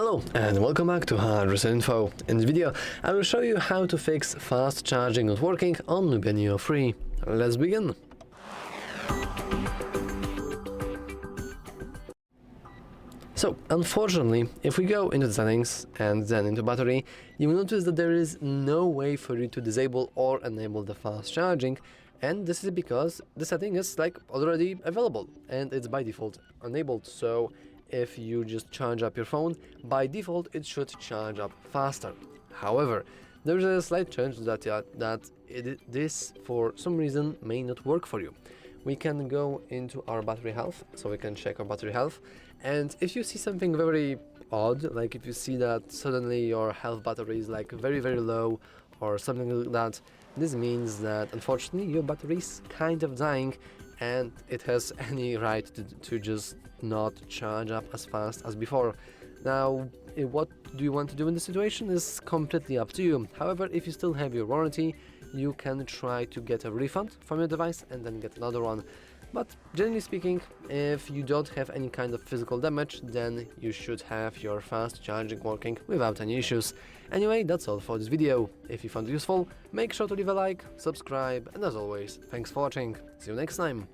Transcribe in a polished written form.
Hello and welcome back to HardReset.Info. In this video, I will show you how to fix fast charging not working on NUBIA Neo 3. Let's begin. So, unfortunately, if we go into the settings and then into battery, you will notice that there is no way for you to disable or enable the fast charging, and this is because the setting is already available and it's by default enabled. So if you just charge up your phone, by default it should charge up faster. However, there's a slight chance that this for some reason may not work for you. We can go into our battery health, so we can check our battery health, and if you see something very odd, like if you see that suddenly your health battery is very low or something like that, this means that unfortunately your battery is kind of dying and it has any right to just not charge up as fast as before. Now, what do you want to do in this situation is completely up to you. However, if you still have your warranty, you can try to get a refund from your device and then get another one. But generally speaking, if you don't have any kind of physical damage, then you should have your fast charging working without any issues. Anyway, that's all for this video. If you found it useful, make sure to leave a like, subscribe, and as always, thanks for watching. See you next time.